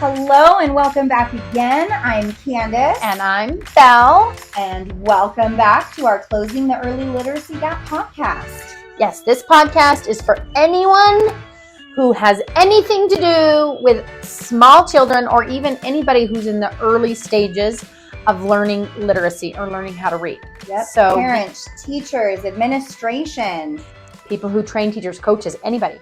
Hello and welcome back again. I'm Candace. And I'm Belle. And welcome back to our Closing the Early Literacy Gap podcast. Yes, this podcast is for anyone who has anything to do with small children or even anybody who's in the early stages of learning literacy or learning how to read. Yep. So parents, teachers, administration, people who train teachers, coaches, anybody.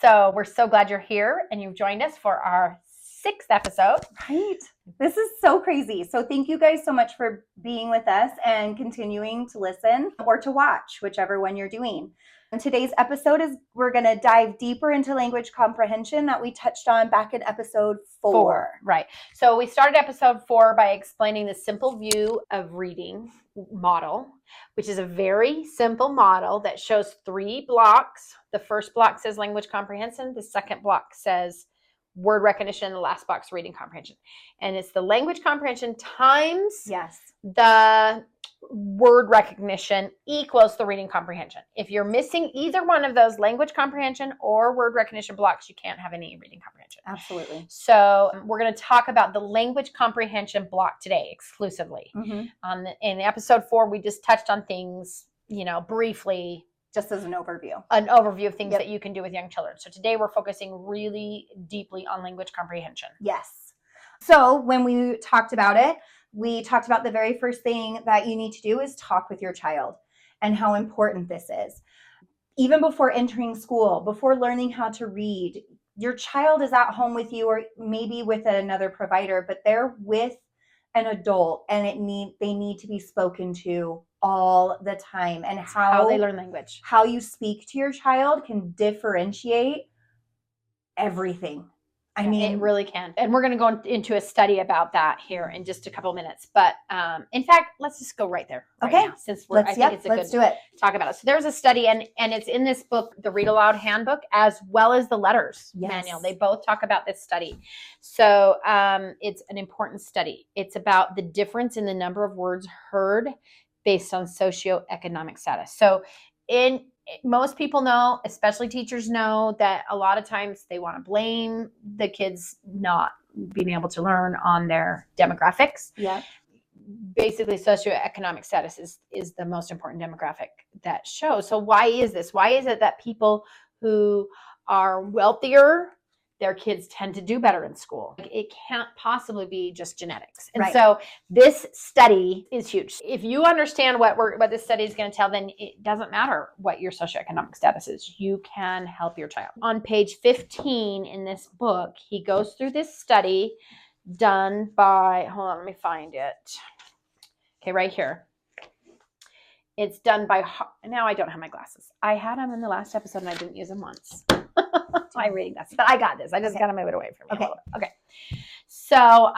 So we're so glad you're here and you've joined us for our 6th episode. Right. This is so crazy. So thank you guys so much for being with us and continuing to listen or to watch, whichever one you're doing. And today's episode is we're going to dive deeper into language comprehension that we touched on back in episode 4. Right. So we started episode 4 by explaining the simple view of reading model, which is a very simple model that shows 3 blocks. The first block says language comprehension. The second block says word recognition. The last box, reading comprehension. And it's the language comprehension times the word recognition equals the reading comprehension. If you're missing either one of those, language comprehension or word recognition blocks, you can't have any reading comprehension. Absolutely. So we're going to talk about the language comprehension block today exclusively. Mm-hmm. In episode 4, we just touched on things, briefly. Just as an overview. An overview of things that you can do with young children. So today we're focusing really deeply on language comprehension. Yes. So when we talked about it, we talked about the very first thing that you need to do is talk with your child and how important this is. Even before entering school, before learning how to read, your child is at home with you or maybe with another provider, but they're with an adult and they need to be spoken to all the time. And how they learn language. How you speak to your child can differentiate everything. I mean, it really can. And we're going to go into a study about that here in just a couple minutes. But in fact, let's just go right there. Okay. Now, since I think it's a good do it. Talk about it. So there's a study and it's in this book, the Read Aloud Handbook, as well as the Letrs manual. They both talk about this study. So it's an important study. It's about the difference in the number of words heard based on socioeconomic status. So most people know, especially teachers know, that a lot of times they want to blame the kids not being able to learn on their demographics. Yeah. Basically, socioeconomic status is the most important demographic that shows. So why is this? Why is it that people who are wealthier, their kids tend to do better in school? It can't possibly be just genetics. And so this study is huge. If you understand what this study is going to tell, then it doesn't matter what your socioeconomic status is. You can help your child. On page 15 in this book, he goes through this study done by, hold on, let me find it. Okay, right here. It's done by, now I don't have my glasses. I had them in the last episode and I didn't use them once. My reading glasses, but I got this. I just got to move it away from me. Okay. So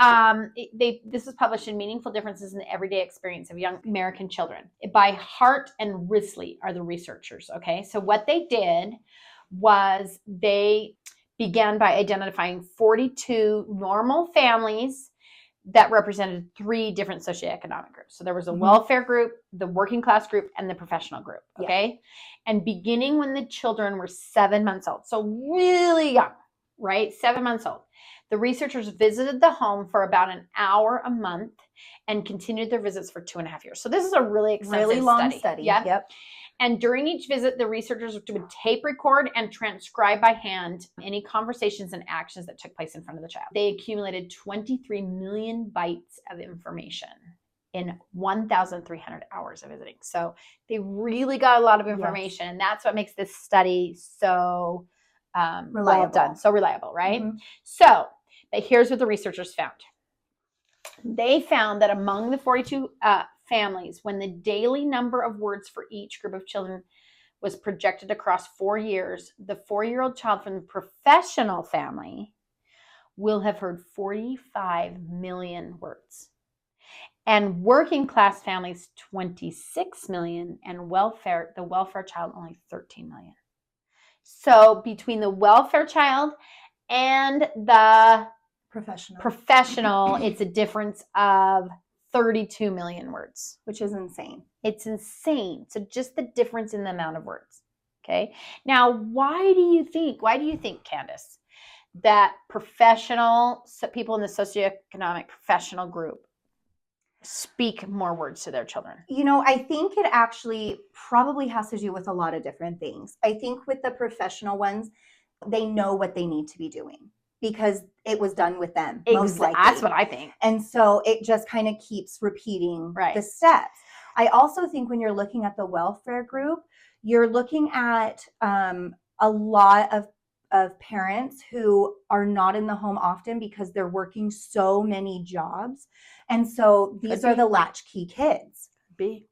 this was published in Meaningful Differences in the Everyday Experience of Young American Children by Hart and Risley are the researchers. Okay. So what they did was they began by identifying 42 normal families that represented 3 different socioeconomic groups. So there was a welfare group, the working class group, and the professional group. Okay. And beginning when the children were 7 months old, so really young, right? 7 months old. The researchers visited the home for about an hour a month and continued their visits for 2.5 years. So this is a really extensive really long study. Yep. And during each visit, the researchers would tape record and transcribe by hand any conversations and actions that took place in front of the child. They accumulated 23 million bytes of information in 1,300 hours of visiting. So they really got a lot of information. And that's what makes this study so well done, so reliable, right? So, but here's what the researchers found. They found that among the 42 families, when the daily number of words for each group of children was projected across 4 years, the 4-year-old child from the professional family will have heard 45 million words. And working class families, 26 million, and the welfare child, only 13 million. So between the welfare child and the professional, it's a difference of 32 million words. Which is insane. It's insane. So just the difference in the amount of words. Okay. Now, why do you think, Candace, that people in the socioeconomic professional group speak more words to their children? I think it actually probably has to do with a lot of different things. I think with the professional ones, they know what they need to be doing because it was done with them, most likely. That's what I think. And so it just kind of keeps repeating the steps. I also think when you're looking at the welfare group, you're looking at a lot of parents who are not in the home often because they're working so many jobs. And so these are the latchkey kids.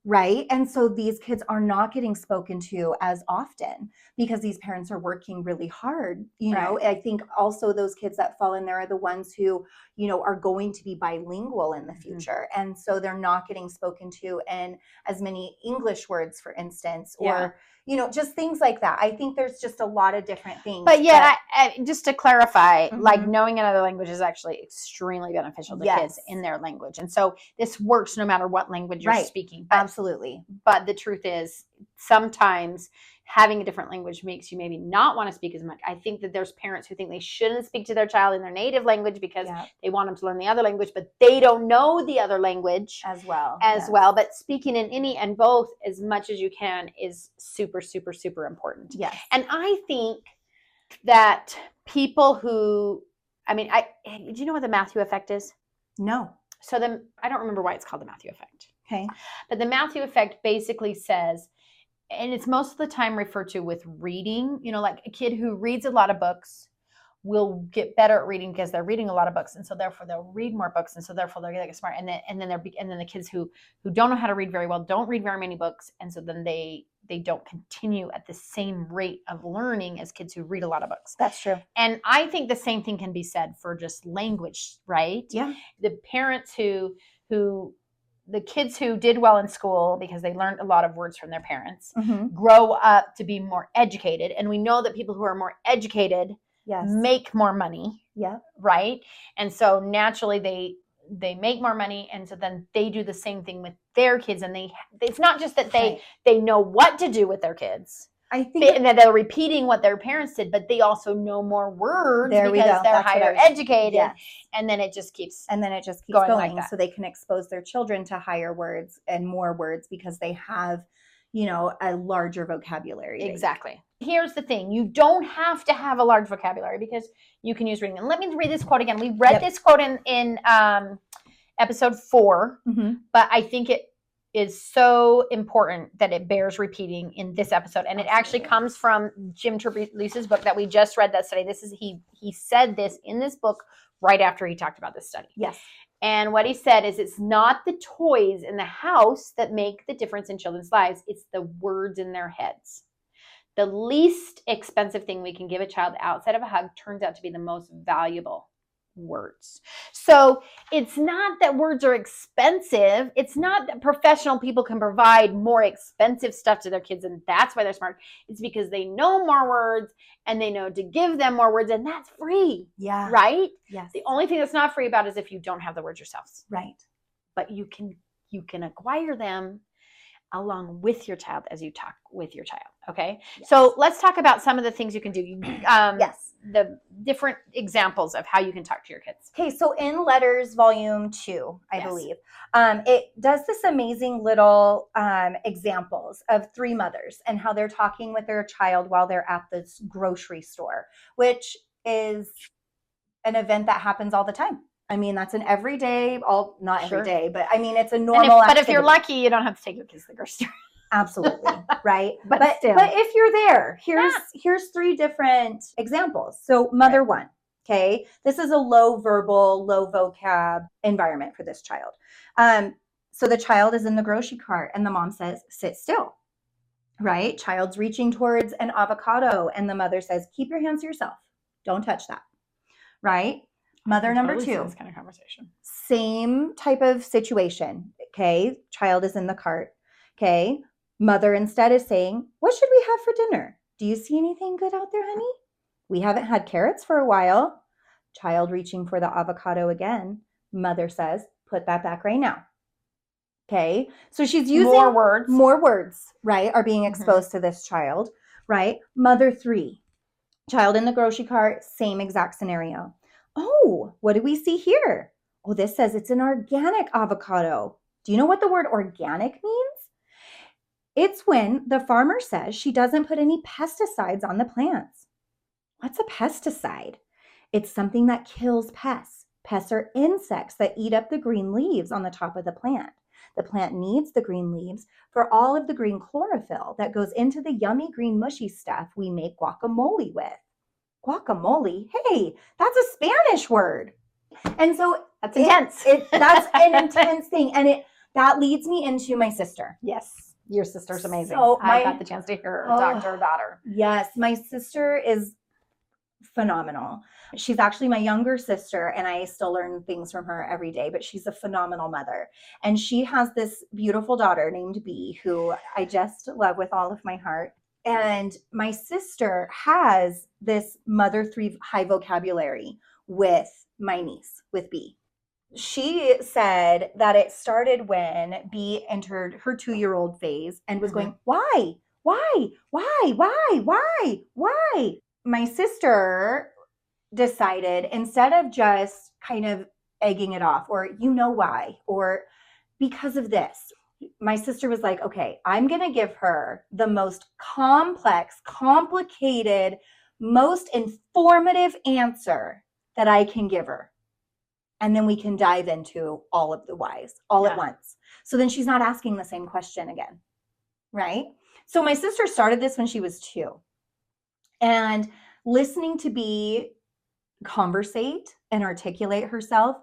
Right? And so these kids are not getting spoken to as often because these parents are working really hard. I think also those kids that fall in there are the ones who, are going to be bilingual in the future. And so they're not getting spoken to in as many English words, for instance, or, just things like that. I think there's just a lot of different things. But just to clarify, like knowing another language is actually extremely beneficial to kids in their language. And so this works no matter what language you're speaking. Absolutely. But the truth is sometimes having a different language makes you maybe not want to speak as much. I think that there's parents who think they shouldn't speak to their child in their native language because they want them to learn the other language, but they don't know the other language as well. But speaking in any and both as much as you can is super, super, super important. Yes. And I think that people who, do you know what the Matthew effect is? No. So I don't remember why it's called the Matthew effect. Okay. But the Matthew effect basically says, and it's most of the time referred to with reading, like a kid who reads a lot of books will get better at reading because they're reading a lot of books. And so therefore they'll read more books. And so therefore they're like smart. And then the kids who don't know how to read very well, don't read very many books. And so then they don't continue at the same rate of learning as kids who read a lot of books. That's true. And I think the same thing can be said for just language, right? Yeah. The parents the kids who did well in school because they learned a lot of words from their parents grow up to be more educated. And we know that people who are more educated make more money. Yeah. Right. And so naturally they make more money. And so then they do the same thing with their kids. And it's not just that they know what to do with their kids. I think and that they're repeating what their parents did, but they also know more words because they're higher educated. Yes. And then it just keeps going like that. So they can expose their children to higher words and more words because they have, a larger vocabulary. Exactly. Here's the thing. You don't have to have a large vocabulary because you can use reading. And let me read this quote again. We read this quote in episode 4, but I think it is so important that it bears repeating in this episode. And it actually comes from Jim Trelease's book that we just read that study. He said this in this book right after he talked about this study. Yes. And what he said is it's not the toys in the house that make the difference in children's lives. It's the words in their heads. The least expensive thing we can give a child outside of a hug turns out to be the most valuable words. So it's not that words are expensive. It's not that professional people can provide more expensive stuff to their kids and that's why they're smart. It's because they know more words and they know to give them more words, and that's free. Yeah. Right? Yes. The only thing that's not free about it is if you don't have the words yourselves. Right. But you can acquire them along with your child as you talk with your child. Okay. Yes. So let's talk about some of the things you can do. Yes. The different examples of how you can talk to your kids. Okay. So in Letrs Volume 2, I believe, it does this amazing little examples of 3 mothers and how they're talking with their child while they're at this grocery store, which is an event that happens all the time. I mean, that's an everyday, not every day, but I mean, it's a normal activity. But if you're lucky, you don't have to take your kids to the grocery store. Absolutely. Right. But still. But if you're there, here's 3 different examples. So mother 1, okay, this is a low verbal, low vocab environment for this child. So the child is in the grocery cart and the mom says, sit still, right? Child's reaching towards an avocado and the mother says, keep your hands to yourself. Don't touch that. Right. Mother number 2, this kind of conversation. Same type of situation. Okay. Child is in the cart. Okay. Mother instead is saying, what should we have for dinner? Do you see anything good out there, honey? We haven't had carrots for a while. Child reaching for the avocado again. Mother says, put that back right now. Okay. So she's using more words, right, are being exposed to this child. right? Mother 3, child in the grocery cart, same exact scenario. Oh, what do we see here? Oh, this says it's an organic avocado. Do you know what the word organic means? It's when the farmer says she doesn't put any pesticides on the plants. What's a pesticide? It's something that kills pests. Pests are insects that eat up the green leaves on the top of the plant. The plant needs the green leaves for all of the green chlorophyll that goes into the yummy green mushy stuff we make guacamole with. Guacamole? Hey, that's a Spanish word. And so That's intense. That's an intense thing. And that leads me into my sister. Yes. Your sister's amazing. So I got the chance to hear her talk to her daughter. Yes, my sister is phenomenal. She's actually my younger sister, and I still learn things from her every day, but she's a phenomenal mother. And she has this beautiful daughter named B, who I just love with all of my heart. And my sister has this Mother 3 high vocabulary with my niece, with B. She said that it started when B entered her 2-year-old phase and was going, why? My sister decided, instead of just kind of egging it off, or you know why, or because of this, my sister was like, okay, I'm going to give her the most complex, complicated, most informative answer that I can give her. And then we can dive into all of the whys all at once. So then she's not asking the same question again, right? So my sister started this when she was 2. And listening to B conversate and articulate herself,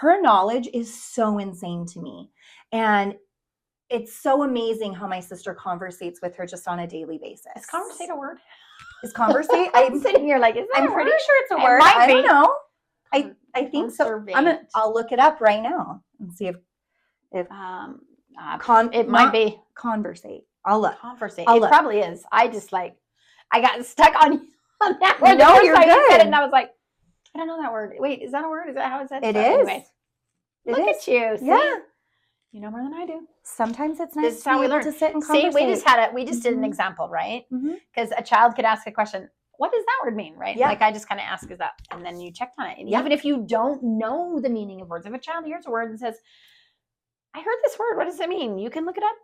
her knowledge is so insane to me. And it's so amazing how my sister conversates with her just on a daily basis. Is conversate a word? Is conversate? I'm sitting here like, is that I'm a pretty word? sure it's a It word. might I be. don't know. I think so. Conservate. I'll look it up right now and see if it might be conversate. I'll look. Conversate. I'll It look. probably is. I got stuck on that word. No, The first you're time you good. said it, and I was like, I don't know that word. Wait, is that a word? Is that how it said? It So, is. Anyways, It look is. at you. See? Yeah. You know more than I do. Sometimes it's This nice is to how be we able learn. to sit and See, conversate. we just did an Mhm. example, right? Mhm. Because a child could ask a question. What does that word mean, right? Yeah. Like I just kind of ask, is that, and then you checked on it. And even if you don't know the meaning of words, if a child hears a word and says, I heard this word, what does it mean? You can look it up.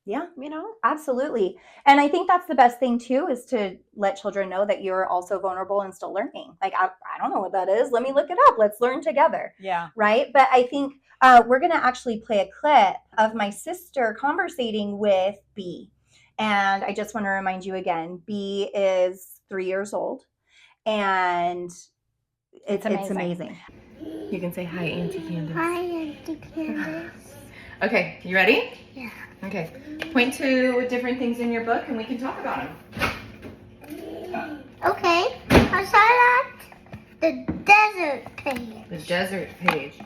Yeah, You know? absolutely. And I think that's the best thing too, is to let children know that you're also vulnerable and still learning. Like, I don't know what that is. Let me look it up. Let's learn together. Yeah. Right. But I think we're going to actually play a clip of my sister conversating with B. And I just want to remind you again, B is 3 years old, and it's amazing. You can say hi, Auntie Candace. Hi, Auntie Candace. Okay, you ready? Yeah. Okay. Point to different things in your book and we can talk about them. Okay. I saw that the desert page. The desert page.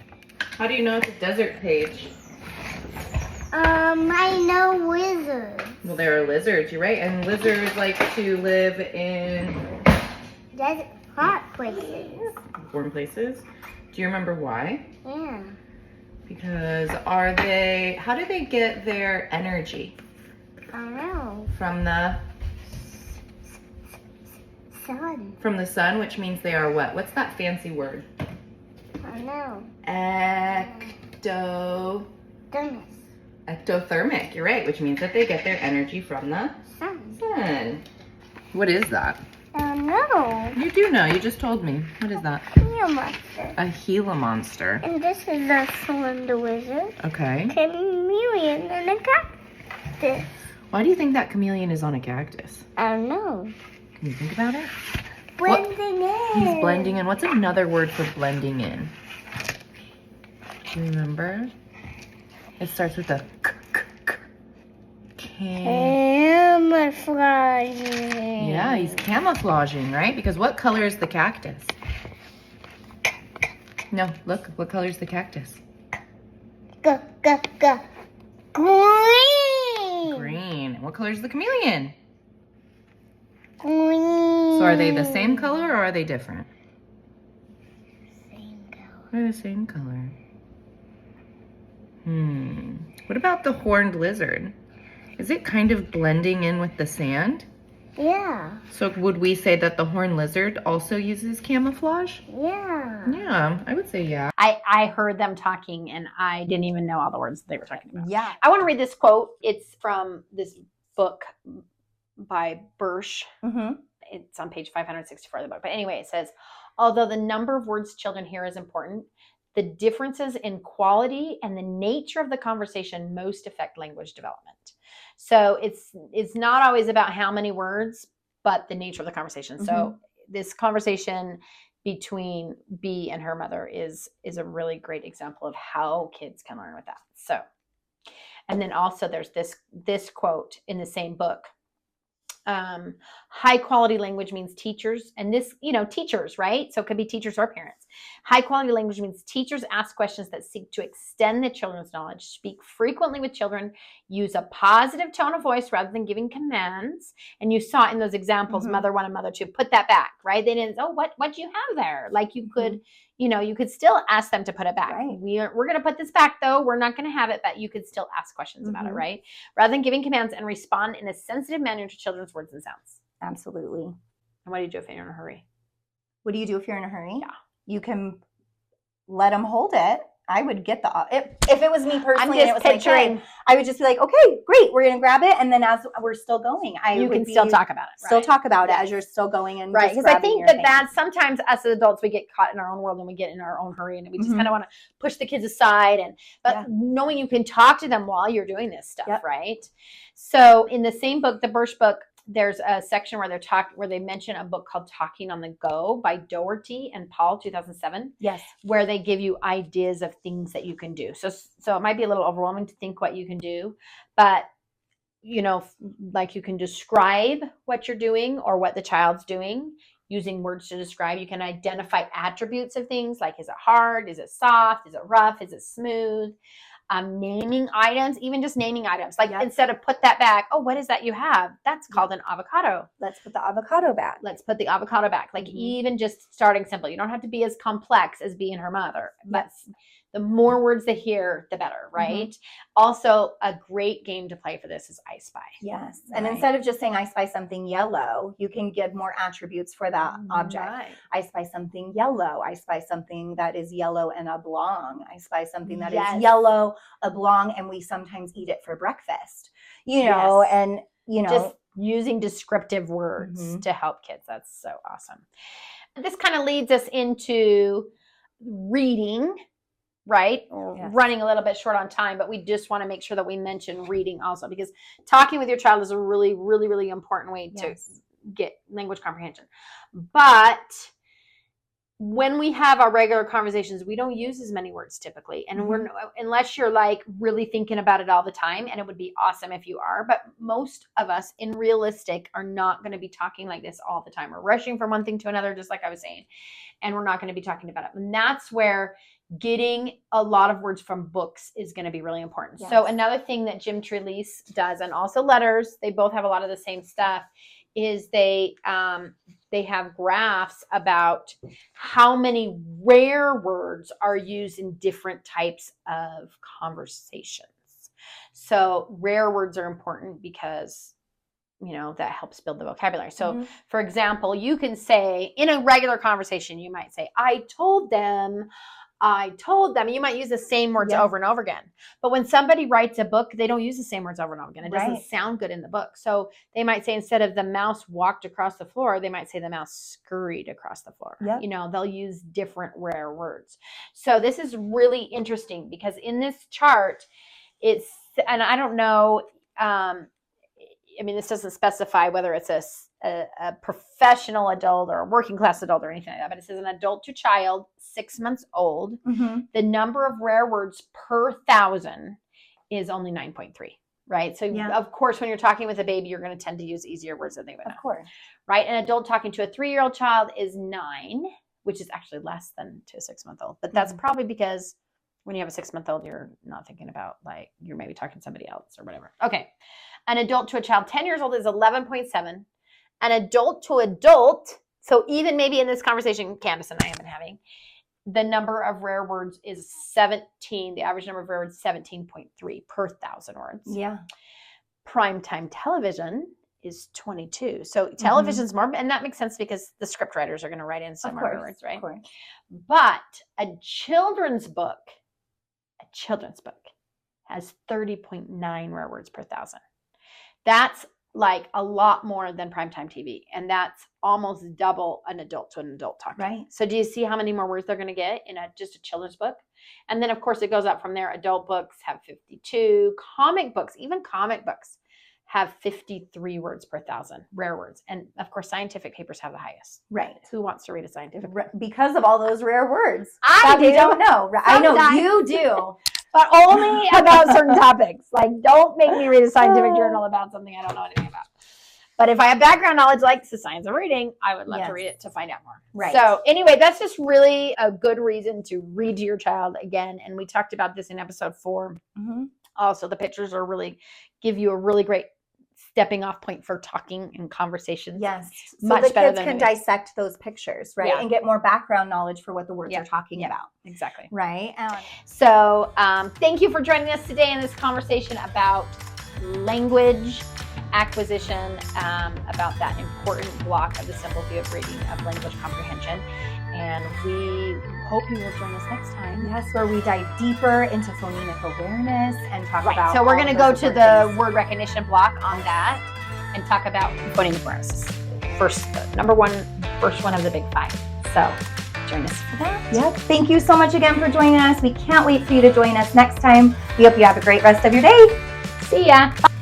How do you know it's a desert page? I know wizards. Well, there are lizards, you're right. And lizards like to live in Desert hot places. warm places. Do you remember why? Yeah. Because how do they get their energy? I know. From the sun, which means they are what? What's that fancy word? I know. Ectothermic, you're right, which means that they get their energy from the sun. What is that? I know. You do know, you just told me. What is that? Gila monster. A Gila monster. And this is a cylinder wizard. Okay. Chameleon and a cactus. Why do you think that chameleon is on a cactus? I don't know. Can you think about it? Blending in. He's blending in. What's another word for blending in? Do you remember? It starts with a Camouflaging. Yeah, he's camouflaging, right? Because what color is the cactus? No, look, what color is the cactus? Green. Green. And what color is the chameleon? Green. So are they the same color or are they different? Same color. They're the same color. What about the horned lizard? Is it kind of blending in with the sand? Yeah. So would we say that the horned lizard also uses camouflage? Yeah. Yeah, I would say yeah. I heard them talking and I didn't even know all the words they were talking about. Yeah. I want to read this quote. It's from this book by Birsch. Mm-hmm. It's on page 564 of the book. But anyway, it says, although the number of words children hear is important, the differences in quality and the nature of the conversation most affect language development. So it's not always about how many words, but the nature of the conversation. So this conversation between Bee and her mother is a really great example of how kids can learn with that. So, and then also there's this quote in the same book. High quality language means teachers, and this, teachers, right? So it could be teachers or parents. High quality language means teachers ask questions that seek to extend the children's knowledge, speak frequently with children, use a positive tone of voice rather than giving commands. And you saw in those examples, mother one and mother two, put that back, right? They didn't, what do you have there? Like you could, you could still ask them to put it back. Right. We're going to put this back though. We're not going to have it, but you could still ask questions about it, right? Rather than giving commands, and respond in a sensitive manner to children's words and sounds. Absolutely. And what do you do if you're in a hurry? What do you do if you're in a hurry? Yeah. You can let them hold it. I would get if it was me personally, I'm and it just was my picturing. kid, I would just be like, okay, great, we're gonna grab it, and then as we're still going, You can still talk about it. Still right? talk about it as you're still going, and Right, just because I grabbing think your that thing. sometimes us as adults, we get caught in our own world and we get in our own hurry, and we just Mhm. kind of want to push the kids aside. But Yeah. knowing you can talk to them while you're doing this stuff, Yep. right? So in the same book, the Birsch book, there's a section where they mention a book called Talking on the Go by Dougherty and Paul, 2007. Yes. Where they give you ideas of things that you can do. So it might be a little overwhelming to think what you can do, but like you can describe what you're doing or what the child's doing using words to describe. You can identify attributes of things like, is it hard? Is it soft? Is it rough? Is it smooth? Naming items, even just naming items. Like instead of put that back, oh, what is that you have? That's called an avocado. Let's put the avocado back. Let's put the avocado back. Like even just starting simple. You don't have to be as complex as Bee and her mother, but the more words they hear, the better, right? Also, a great game to play for this is I Spy. Yes. And instead of just saying, I spy something yellow, you can give more attributes for that object. Right. I spy something yellow. I spy something that is yellow and oblong. I spy something that is yellow, oblong, and we sometimes eat it for breakfast, and, just using descriptive words to help kids. That's so awesome. This kind of leads us into reading. Right? We're running a little bit short on time, but we just want to make sure that we mention reading also, because talking with your child is a really, really, really important way to get language comprehension. But when we have our regular conversations, we don't use as many words typically. And unless you're like really thinking about it all the time, and it would be awesome if you are, but most of us in realistic are not going to be talking like this all the time. We're rushing from one thing to another, just like I was saying, and we're not going to be talking about it. And that's where getting a lot of words from books is going to be really important. Yes. So another thing that Jim Trelease does, and also Letrs, they both have a lot of the same stuff, is they have graphs about how many rare words are used in different types of conversations. So rare words are important because that helps build the vocabulary. So for example, you can say in a regular conversation, you might say, I told them. You might use the same words over and over again. But when somebody writes a book, they don't use the same words over and over again. It doesn't sound good in the book. So they might say, instead of the mouse walked across the floor, they might say the mouse scurried across the floor. Yep. They'll use different rare words. So this is really interesting because in this chart, and I don't know, this doesn't specify whether it's a professional adult or a working class adult or anything like that, but it says an adult to child, 6 months old. The number of rare words per 1,000 is only 9.3, right? So of course, when you're talking with a baby, you're going to tend to use easier words that they would know. Of course. Right? An adult talking to a 3-year-old child is 9, which is actually less than to a 6-month-old. But that's probably because when you have a 6-month-old, you're not thinking about, like, you're maybe talking to somebody else or whatever. Okay. An adult to a child 10 years old is 11.7. An adult to adult, so even maybe in this conversation Candace and I have been having, the number of rare words is 17. The average number of rare words is 17.3 per 1,000 words. Yeah. Primetime television is 22. So television's more, and that makes sense because the script writers are going to write in some more words, right? Of course. But a children's book has 30.9 rare words per 1,000. That's like a lot more than primetime TV. And that's almost double an adult to an adult talking. Right. So do you see how many more words they're going to get in just a children's book? And then, of course, it goes up from there. Adult books have 52. Even comic books have 53 words per 1,000 rare words. And, of course, scientific papers have the highest. Right. Who wants to read a scientific? Because of all those rare words. I We do. don't know. I know Sometimes. you do. But only about certain topics. Like, don't make me read a scientific journal about something I don't know anything about. But if I have background knowledge like the science of reading, I would love to read it to find out more. Right. So anyway, that's just really a good reason to read to your child again. And we talked about this in episode 4. Mm-hmm. Also, the pictures are really give you a really great stepping off point for talking and conversations. Yes. So Much the better kids than can movies. dissect those pictures, right? Yeah. And get more background knowledge for what the words are talking about. Exactly. Right. So thank you for joining us today in this conversation about language acquisition, about that important block of the simple view of reading of language comprehension. And we hope you will join us next time. Yes, where we dive deeper into phonemic awareness and talk about. So we're going to go to the things. word recognition block on that and talk about phonemic awareness. First one of the big 5. So join us for that. Yep. Thank you so much again for joining us. We can't wait for you to join us next time. We hope you have a great rest of your day. See ya. Bye.